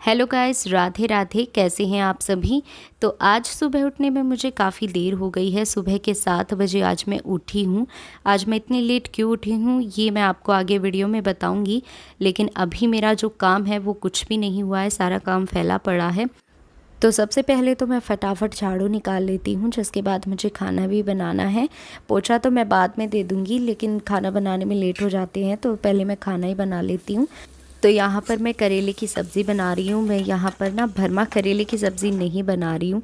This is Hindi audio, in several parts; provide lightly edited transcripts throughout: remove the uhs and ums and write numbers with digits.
Hello guys, Radhe Radhe. कैसे हैं आप सभी। तो आज सुबह उठने में मुझे काफ़ी देर हो गई है। सुबह के 7 बजे आज मैं उठी हूँ। आज मैं इतनी लेट क्यों उठी हूँ ये मैं आपको आगे वीडियो में बताऊँगी। लेकिन अभी मेरा जो काम है वो कुछ भी नहीं हुआ है, सारा काम फैला पड़ा है। तो सबसे पहले तो मैं फटाफट झाड़ू निकाल लेती हूँ, जिसके बाद मुझे खाना भी बनाना है। पोछा तो मैं बाद में दे दूँगी, लेकिन खाना बनाने में लेट हो जाते हैं तो पहले मैं खाना ही बना लेती हूँ। तो यहाँ पर मैं करेले की सब्ज़ी बना रही हूँ। मैं यहाँ पर ना भरमा करेले की सब्ज़ी नहीं बना रही हूँ,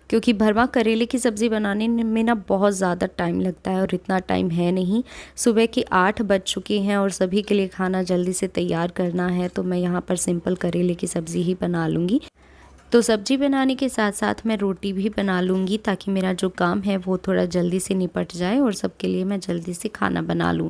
क्योंकि भरमा करेले की सब्ज़ी बनाने में ना बहुत ज़्यादा टाइम लगता है और इतना टाइम है नहीं। सुबह के 8 बज चुके हैं और सभी के लिए खाना जल्दी से तैयार करना है, तो मैं यहाँ पर सिंपल करेले की सब्ज़ी ही बना लूँगी। तो सब्ज़ी बनाने के साथ साथ मैं रोटी भी बना लूँगी, ताकि मेरा जो काम है वो थोड़ा जल्दी से निपट जाए और सबके लिए मैं जल्दी से खाना बना लूँ।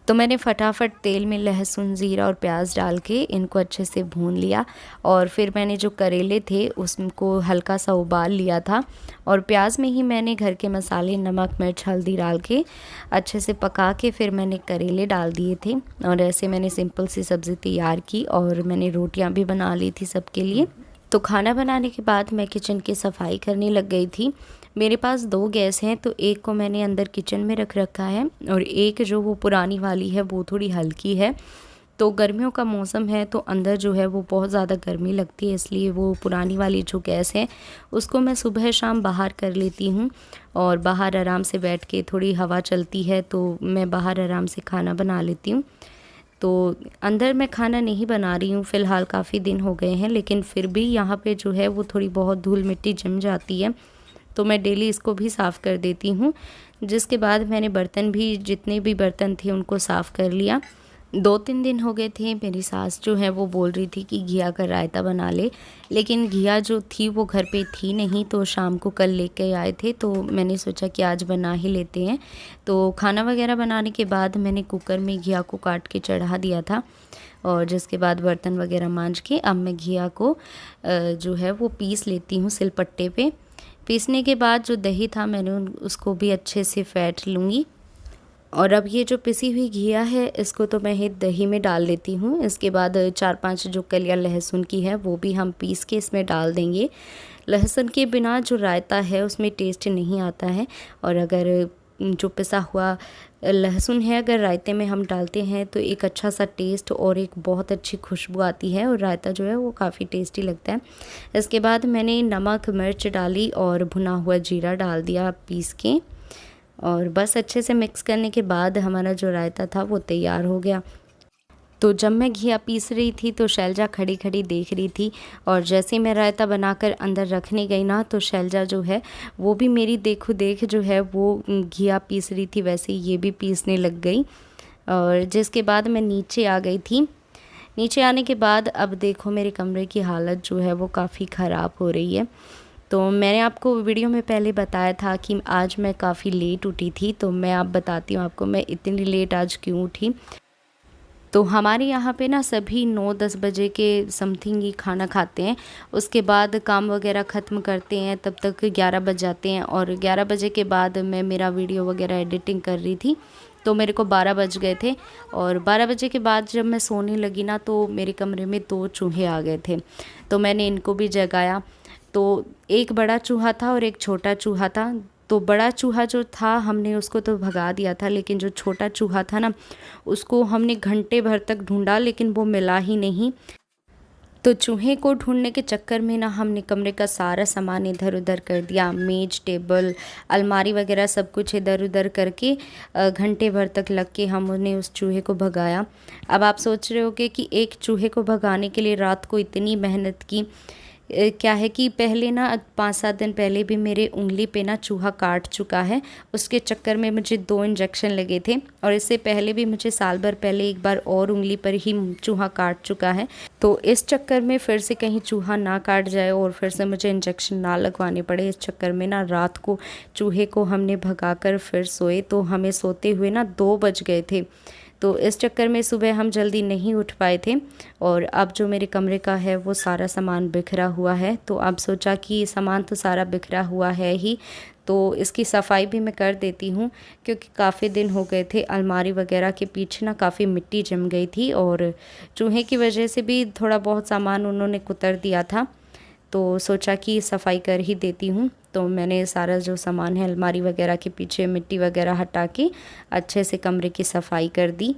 तो मैंने फटाफट तेल में लहसुन, ज़ीरा और प्याज डाल के इनको अच्छे से भून लिया। और फिर मैंने जो करेले थे उसको हल्का सा उबाल लिया था, और प्याज में ही मैंने घर के मसाले नमक, मिर्च, हल्दी डाल के अच्छे से पका के फिर मैंने करेले डाल दिए थे। और ऐसे मैंने सिंपल सी सब्ज़ी तैयार की और मैंने रोटियां भी बना ली थी सबके लिए। तो खाना बनाने के बाद मैं किचन की सफाई करने लग गई थी। मेरे पास 2 गैस हैं, तो एक को मैंने अंदर किचन में रख रखा है और एक जो वो पुरानी वाली है वो थोड़ी हल्की है। तो गर्मियों का मौसम है तो अंदर जो है वो बहुत ज़्यादा गर्मी लगती है, इसलिए वो पुरानी वाली जो गैस है उसको मैं सुबह शाम बाहर कर लेती हूँ। और बाहर आराम से बैठ के थोड़ी हवा चलती है तो मैं बाहर आराम से खाना बना लेती हूँ। तो अंदर मैं खाना नहीं बना रही हूँ फ़िलहाल, काफ़ी दिन हो गए हैं, लेकिन फिर भी यहाँ पे जो है वो थोड़ी बहुत धूल मिट्टी जम जाती है, तो मैं डेली इसको भी साफ़ कर देती हूँ। जिसके बाद मैंने बर्तन भी, जितने भी बर्तन थे उनको साफ़ कर लिया। 2-3 दिन हो गए थे, मेरी सास जो है वो बोल रही थी कि घिया का रायता बना ले, लेकिन घिया जो थी वो घर पे थी नहीं, तो शाम को कल लेके आए थे, तो मैंने सोचा कि आज बना ही लेते हैं। तो खाना वगैरह बनाने के बाद मैंने कुकर में घिया को काट के चढ़ा दिया था, और जिसके बाद बर्तन वगैरह मांज के अब मैं घिया को जो है वो पीस लेती हूँ सिलपट्टे पे। पीसने के बाद जो दही था मैंने उसको भी अच्छे से फेंट लूँगी। और अब ये जो पिसी हुई घिया है इसको तो मैं ही दही में डाल लेती हूँ। इसके बाद 4-5 जो कलियां लहसुन की है वो भी हम पीस के इसमें डाल देंगे। लहसुन के बिना जो रायता है उसमें टेस्ट नहीं आता है, और अगर जो पिसा हुआ लहसुन है अगर रायते में हम डालते हैं तो एक अच्छा सा टेस्ट और एक बहुत अच्छी खुशबू आती है, और रायता जो है वो काफ़ी टेस्टी लगता है। इसके बाद मैंने नमक, मिर्च डाली और भुना हुआ जीरा डाल दिया पीस के, और बस अच्छे से मिक्स करने के बाद हमारा जो रायता था वो तैयार हो गया। तो जब मैं घिया पीस रही थी तो शैलजा खड़ी खड़ी देख रही थी, और जैसे मैं रायता बनाकर अंदर रखने गई ना तो शैलजा जो है वो भी मेरी देखो देख जो है वो घिया पीस रही थी वैसे ये भी पीसने लग गई। और जिसके बाद मैं नीचे आ गई थी। नीचे आने के बाद अब देखो मेरे कमरे की हालत जो है वो काफ़ी ख़राब हो रही है। तो मैंने आपको वीडियो में पहले बताया था कि आज मैं काफ़ी लेट उठी थी, तो मैं अब बताती हूँ आपको मैं इतनी लेट आज क्यों उठी। तो हमारे यहाँ पे ना सभी 9-10 बजे के समथिंग ही खाना खाते हैं। उसके बाद काम वगैरह ख़त्म करते हैं, तब तक 11 बज जाते हैं, और 11 बजे के बाद मैं मेरा वीडियो वगैरह एडिटिंग कर रही थी तो मेरे को 12 बज गए थे। और 12 बजे के बाद जब मैं सोने लगी ना तो मेरे कमरे में 2 चूहे आ गए थे, तो मैंने इनको भी जगाया। तो एक बड़ा चूहा था और एक छोटा चूहा था। तो बड़ा चूहा जो था हमने उसको तो भगा दिया था, लेकिन जो छोटा चूहा था ना उसको हमने घंटे भर तक ढूंढा लेकिन वो मिला ही नहीं। तो चूहे को ढूंढने के चक्कर में ना हमने कमरे का सारा सामान इधर उधर कर दिया, मेज, टेबल, अलमारी वगैरह सब कुछ इधर उधर करके घंटे भर तक लग के हमने उस चूहे को भगाया। अब आप सोच रहे होगे कि एक चूहे को भगाने के लिए रात को इतनी मेहनत की। क्या है कि पहले ना 5-7 दिन पहले भी मेरे उंगली पे ना चूहा काट चुका है, उसके चक्कर में मुझे 2 इंजेक्शन लगे थे, और इससे पहले भी मुझे साल भर पहले एक बार और उंगली पर ही चूहा काट चुका है। तो इस चक्कर में फिर से कहीं चूहा ना काट जाए और फिर से मुझे इंजेक्शन ना लगवाने पड़े, इस चक्कर में ना रात को चूहे को हमने भगाकर फिर सोए, तो हमें सोते हुए ना 2 बज गए थे। तो इस चक्कर में सुबह हम जल्दी नहीं उठ पाए थे। और अब जो मेरे कमरे का है वो सारा सामान बिखरा हुआ है, तो अब सोचा कि सामान तो सारा बिखरा हुआ है ही, तो इसकी सफाई भी मैं कर देती हूँ, क्योंकि काफ़ी दिन हो गए थे। अलमारी वगैरह के पीछे ना काफ़ी मिट्टी जम गई थी और चूहे की वजह से भी थोड़ा बहुत सामान उन्होंने कुतर दिया था, तो सोचा कि सफाई कर ही देती हूँ। तो मैंने सारा जो सामान है अलमारी वगैरह के पीछे मिट्टी वगैरह हटा के अच्छे से कमरे की सफाई कर दी।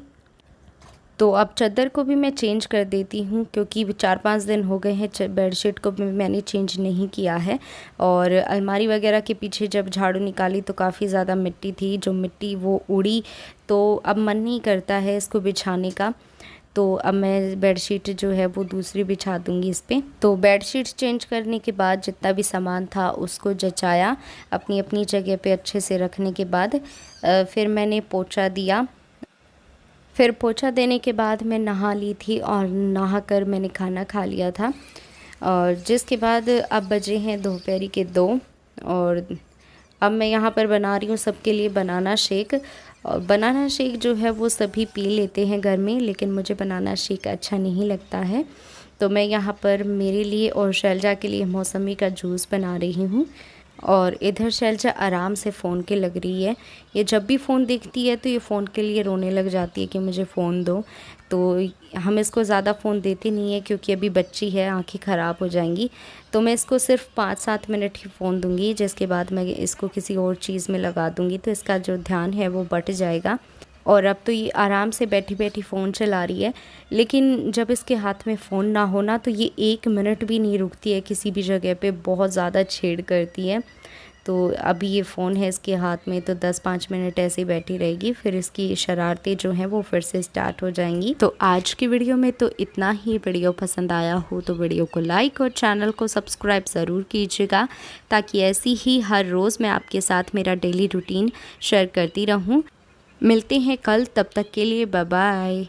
तो अब चादर को भी मैं चेंज कर देती हूँ, क्योंकि 4-5 दिन हो गए हैं बेडशीट को भी मैंने चेंज नहीं किया है। और अलमारी वगैरह के पीछे जब झाड़ू निकाली तो काफ़ी ज़्यादा मिट्टी थी, जो मिट्टी वो उड़ी, तो अब मन नहीं करता है इसको बिछाने का। तो अब मैं बेडशीट जो है वो दूसरी बिछा दूँगी इस पर। तो बेडशीट चेंज करने के बाद जितना भी सामान था उसको जचाया अपनी अपनी जगह पे अच्छे से रखने के बाद फिर मैंने पोछा दिया। फिर पोछा देने के बाद मैं नहा ली थी और नहाकर मैंने खाना खा लिया था। और जिसके बाद अब बजे हैं दोपहर के 2 और अब मैं यहाँ पर बना रही हूँ सबके लिए बनाना शेक। और बनाना शेक जो है वो सभी पी लेते हैं घर में, लेकिन मुझे बनाना शेक अच्छा नहीं लगता है। तो मैं यहाँ पर मेरे लिए और शैलजा के लिए मौसमी का जूस बना रही हूँ। और इधर शैलजा आराम से फ़ोन के लग रही है। ये जब भी फ़ोन देखती है तो ये फ़ोन के लिए रोने लग जाती है कि मुझे फ़ोन दो। तो हम इसको ज़्यादा फ़ोन देते नहीं है, क्योंकि अभी बच्ची है, आंखें ख़राब हो जाएंगी। तो मैं इसको सिर्फ 5-7 मिनट ही फ़ोन दूंगी, जिसके बाद मैं इसको किसी और चीज़ में लगा दूंगी, तो इसका जो ध्यान है वो बट जाएगा। और अब तो ये आराम से बैठी बैठी फ़ोन चला रही है, लेकिन जब इसके हाथ में फ़ोन ना होना तो ये 1 मिनट भी नहीं रुकती है किसी भी जगह पे, बहुत ज़्यादा छेड़ करती है। तो अभी ये फ़ोन है इसके हाथ में, तो 10-5 मिनट ऐसे ही बैठी रहेगी, फिर इसकी शरारतें जो हैं वो फिर से स्टार्ट हो जाएंगी। तो आज की वीडियो में तो इतना ही। वीडियो पसंद आया हो तो वीडियो को लाइक और चैनल को सब्सक्राइब ज़रूर कीजिएगा, ताकि ऐसी ही हर रोज़ मैं आपके साथ मेरा डेली रूटीन शेयर करती रहूँ। मिलते हैं कल, तब तक के लिए बाय बाय।